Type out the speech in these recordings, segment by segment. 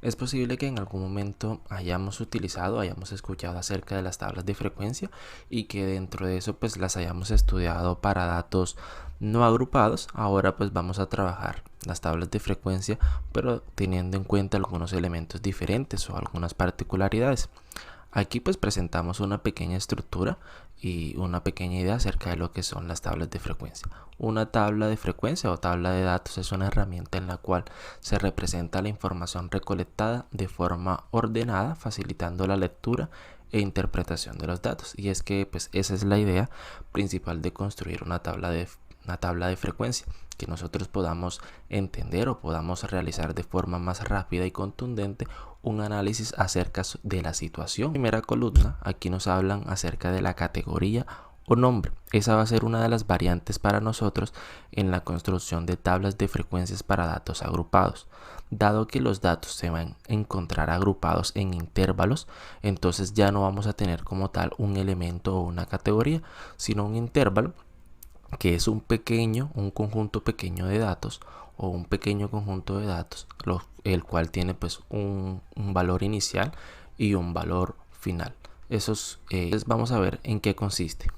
Es posible que en algún momento hayamos escuchado acerca de las tablas de frecuencia y que dentro de eso pues las hayamos estudiado para datos no agrupados. Ahora pues vamos a trabajar las tablas de frecuencia, pero teniendo en cuenta algunos elementos diferentes o algunas particularidades. Aquí pues presentamos una pequeña estructura y una pequeña idea acerca de lo que son las tablas de frecuencia. Una tabla de frecuencia o tabla de datos es una herramienta en la cual se representa la información recolectada de forma ordenada, facilitando la lectura e interpretación de los datos. Y es que pues esa es la idea principal de construir una tabla de frecuencia, que nosotros podamos entender o podamos realizar de forma más rápida y contundente un análisis acerca de la situación. Primera columna, aquí nos hablan acerca de la categoría o nombre. Esa va a ser una de las variantes para nosotros en la construcción de tablas de frecuencias para datos agrupados. Dado que los datos se van a encontrar agrupados en intervalos, entonces ya no vamos a tener como tal un elemento o una categoría, sino un intervalo, que es un conjunto pequeño de datos o un pequeño conjunto de datos, el cual tiene pues un valor inicial y un valor final. Vamos a ver en qué consiste.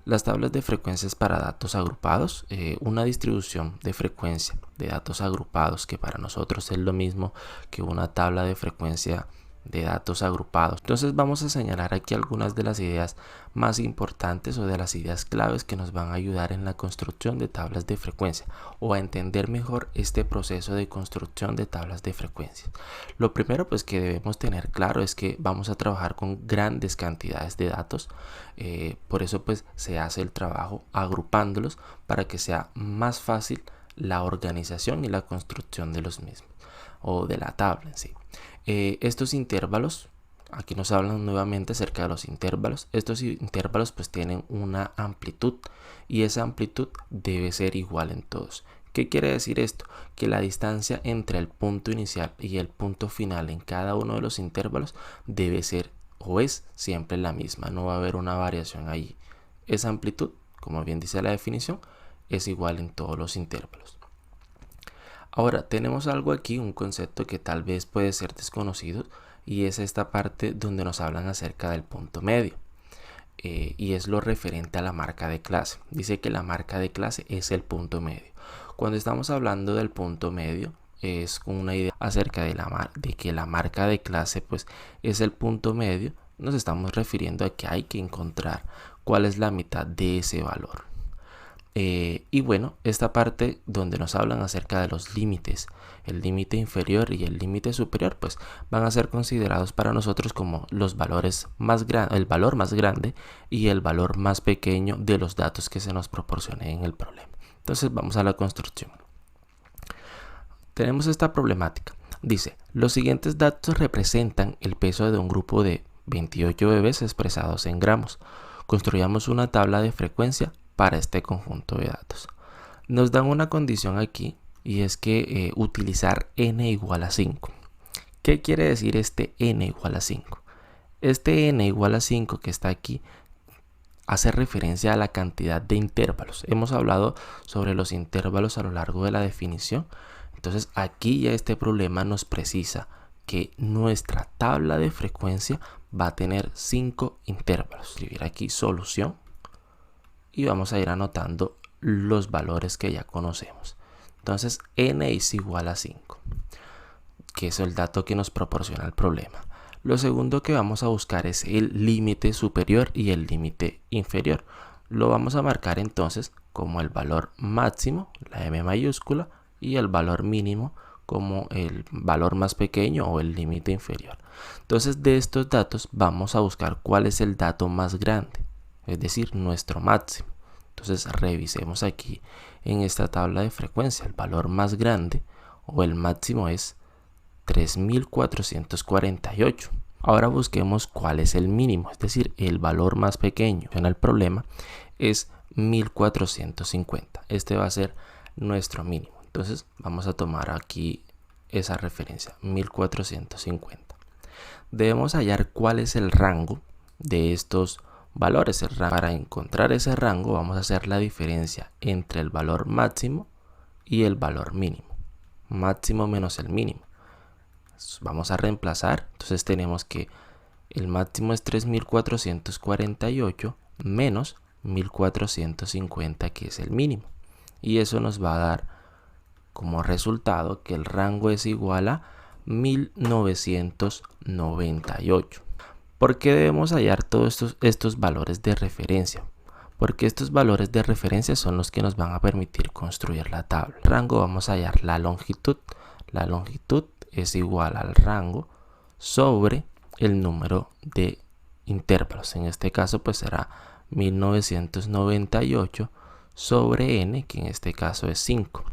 Las tablas de frecuencias para datos agrupados, una distribución de frecuencia de datos agrupados, que para nosotros es lo mismo que una tabla de frecuencia de datos agrupados. Entonces vamos a señalar aquí algunas de las ideas más importantes o de las ideas claves que nos van a ayudar en la construcción de tablas de frecuencia o a entender mejor este proceso de construcción de tablas de frecuencia. Lo primero pues que debemos tener claro es que vamos a trabajar con grandes cantidades de datos, por eso pues se hace el trabajo agrupándolos para que sea más fácil la organización y la construcción de los mismos o de la tabla en sí. Estos intervalos, aquí nos hablan nuevamente acerca de los intervalos. Estos intervalos pues tienen una amplitud y esa amplitud debe ser igual en todos. ¿Qué quiere decir esto? Que la distancia entre el punto inicial y el punto final en cada uno de los intervalos debe ser o es siempre la misma, no va a haber una variación allí. Esa amplitud, como bien dice la definición, es igual en todos los intervalos. Ahora tenemos algo aquí, un concepto que tal vez puede ser desconocido, y es esta parte donde nos hablan acerca del punto medio, y es lo referente a la marca de clase. Dice que la marca de clase es el punto medio. Cuando estamos hablando del punto medio, es una idea acerca de que la marca de clase pues es el punto medio. Nos estamos refiriendo a que hay que encontrar cuál es la mitad de ese valor. Y bueno, esta parte donde nos hablan acerca de los límites, el límite inferior y el límite superior, pues van a ser considerados para nosotros como los valores el valor más grande y el valor más pequeño de los datos que se nos proporcionen en el problema. Entonces vamos a la construcción. Tenemos esta problemática. Dice, los siguientes datos representan el peso de un grupo de 28 bebés expresados en gramos. Construyamos una tabla de frecuencia para este conjunto de datos. Nos dan una condición aquí, y es que utilizar n igual a 5. ¿Qué quiere decir este n igual a 5? Este n igual a 5 que está aquí hace referencia a la cantidad de intervalos. Hemos hablado sobre los intervalos a lo largo de la definición. Entonces aquí ya este problema nos precisa que nuestra tabla de frecuencia va a tener 5 intervalos. Escribir aquí solución y vamos a ir anotando los valores que ya conocemos. Entonces n es igual a 5, que es el dato que nos proporciona el problema. Lo segundo que vamos a buscar es el límite superior y el límite inferior. Lo vamos a marcar entonces como el valor máximo, la M mayúscula, y el valor mínimo como el valor más pequeño o el límite inferior. Entonces de estos datos vamos a buscar cuál es el dato más grande, es decir, nuestro máximo. Entonces revisemos aquí en esta tabla de frecuencia. El valor más grande o el máximo es 3448. Ahora busquemos cuál es el mínimo, es decir, el valor más pequeño en el problema es 1450. Este va a ser nuestro mínimo. Entonces vamos a tomar aquí esa referencia, 1450. Debemos hallar cuál es el rango de estos valores. Para encontrar ese rango vamos a hacer la diferencia entre el valor máximo y el valor mínimo. Máximo menos el mínimo. vamos a reemplazar. Entonces tenemos que el máximo es 3448 menos 1450, que es el mínimo. Y eso nos va a dar como resultado que el rango es igual a 1998. ¿Por qué debemos hallar todos estos valores de referencia? Porque estos valores de referencia son los que nos van a permitir construir la tabla. El rango vamos a hallar la longitud. La longitud es igual al rango sobre el número de intervalos. En este caso pues será 1998 sobre n, que en este caso es 5.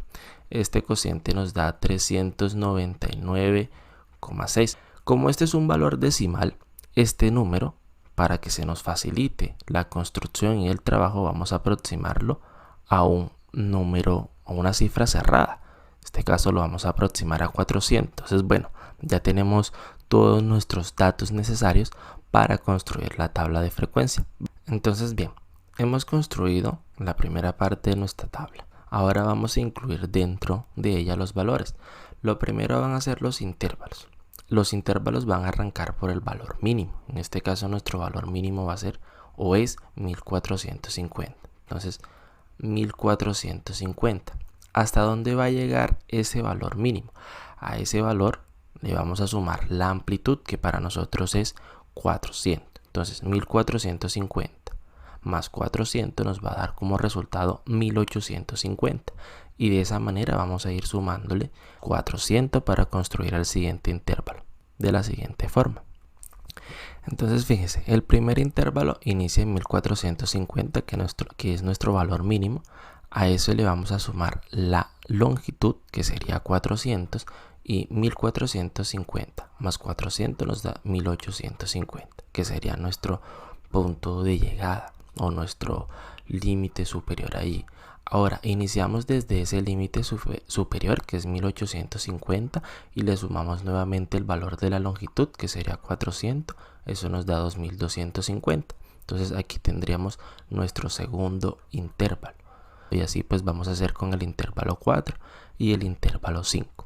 Este cociente nos da 399,6. Como este es un valor decimal, este número, para que se nos facilite la construcción y el trabajo, vamos a aproximarlo a un número, a una cifra cerrada. En este caso lo vamos a aproximar a 400. Entonces, bueno, ya tenemos todos nuestros datos necesarios para construir la tabla de frecuencia. Entonces, bien, hemos construido la primera parte de nuestra tabla. Ahora vamos a incluir dentro de ella los valores. Lo primero van a ser los intervalos. Los intervalos van a arrancar por el valor mínimo. En este caso nuestro valor mínimo va a ser o es 1450. Entonces 1450. ¿Hasta dónde va a llegar ese valor mínimo? A ese valor le vamos a sumar la amplitud, que para nosotros es 400. Entonces 1450 más 400 nos va a dar como resultado 1850. Y de esa manera vamos a ir sumándole 400 para construir el siguiente intervalo de la siguiente forma. Entonces fíjese, el primer intervalo inicia en 1450, que es nuestro valor mínimo. A eso le vamos a sumar la longitud, que sería 400, y 1450 más 400 nos da 1850, que sería nuestro punto de llegada o nuestro límite superior ahí. Ahora iniciamos desde ese límite superior, que es 1850, y le sumamos nuevamente el valor de la longitud, que sería 400. Eso nos da 2250. Entonces aquí tendríamos nuestro segundo intervalo. Y así pues vamos a hacer con el intervalo 4 y el intervalo 5.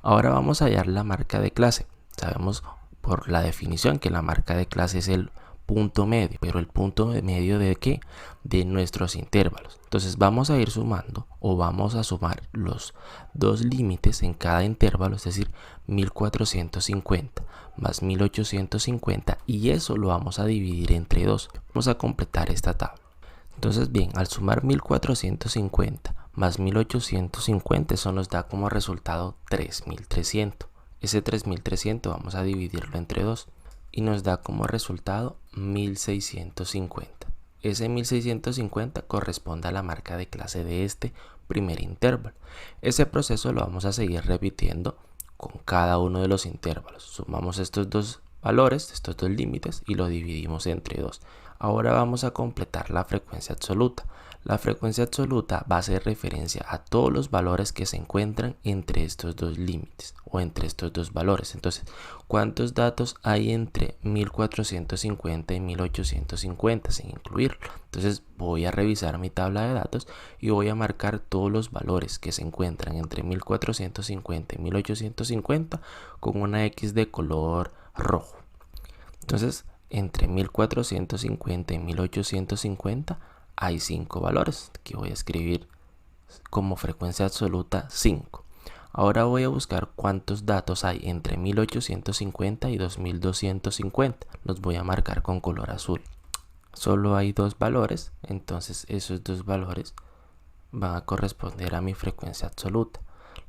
Ahora vamos a hallar la marca de clase. Sabemos por la definición que la marca de clase es el punto medio, pero el punto medio ¿de qué? De nuestros intervalos. Entonces vamos a ir sumando, o vamos a sumar los dos límites en cada intervalo, es decir, 1450 más 1850, y eso lo vamos a dividir entre 2. Vamos a completar esta tabla. Entonces bien, al sumar 1450 más 1850, eso nos da como resultado 3300. Ese 3300 vamos a dividirlo entre 2. Y nos da como resultado 1650. Ese 1650 corresponde a la marca de clase de este primer intervalo. Ese proceso lo vamos a seguir repitiendo con cada uno de los intervalos. Sumamos estos dos valores, estos dos límites, y lo dividimos entre 2. Ahora vamos a completar la frecuencia absoluta. La frecuencia absoluta va a hacer referencia a todos los valores que se encuentran entre estos dos límites o entre estos dos valores. Entonces, ¿cuántos datos hay entre 1450 y 1850 sin incluirlo? Entonces voy a revisar mi tabla de datos y voy a marcar todos los valores que se encuentran entre 1450 y 1850 con una X de color rojo. Entonces, entre 1450 y 1850 hay 5 valores que voy a escribir como frecuencia absoluta 5. Ahora voy a buscar cuántos datos hay entre 1850 y 2250. Los voy a marcar con color azul. Solo hay 2 valores, entonces esos 2 valores van a corresponder a mi frecuencia absoluta.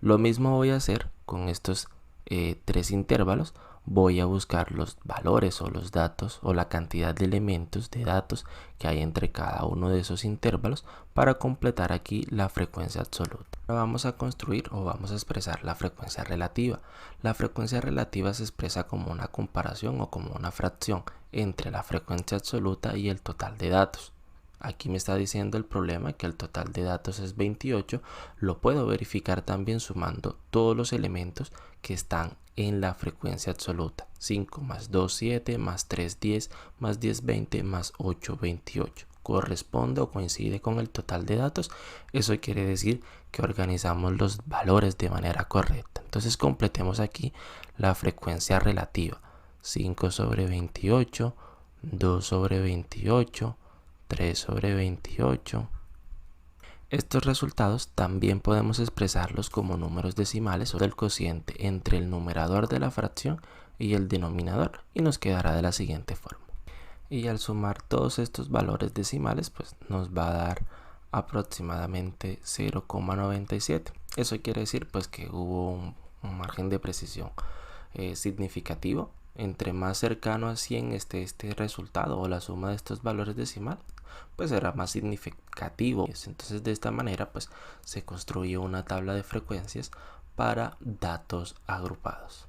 Lo mismo voy a hacer con estos 3 intervalos. Voy a buscar los valores o los datos o la cantidad de elementos de datos que hay entre cada uno de esos intervalos para completar aquí la frecuencia absoluta. Ahora vamos a construir o vamos a expresar la frecuencia relativa. La frecuencia relativa se expresa como una comparación o como una fracción entre la frecuencia absoluta y el total de datos. Aquí me está diciendo el problema que el total de datos es 28. Lo puedo verificar también sumando todos los elementos que están en la frecuencia absoluta. 5 más 2, 7, más 3, 10, más 10, 20, más 8, 28. corresponde o coincide con el total de datos, eso quiere decir que organizamos los valores de manera correcta. Entonces completemos aquí la frecuencia relativa. 5 sobre 28, 2 sobre 28, 3 sobre 28. Estos resultados también podemos expresarlos como números decimales o del cociente entre el numerador de la fracción y el denominador, y nos quedará de la siguiente forma. Y al sumar todos estos valores decimales, pues nos va a dar aproximadamente 0,97. Eso quiere decir pues que hubo un margen de precisión significativo. Entre más cercano a 100 esté este resultado o la suma de estos valores decimales, pues será más significativo. Entonces de esta manera pues se construyó una tabla de frecuencias para datos agrupados.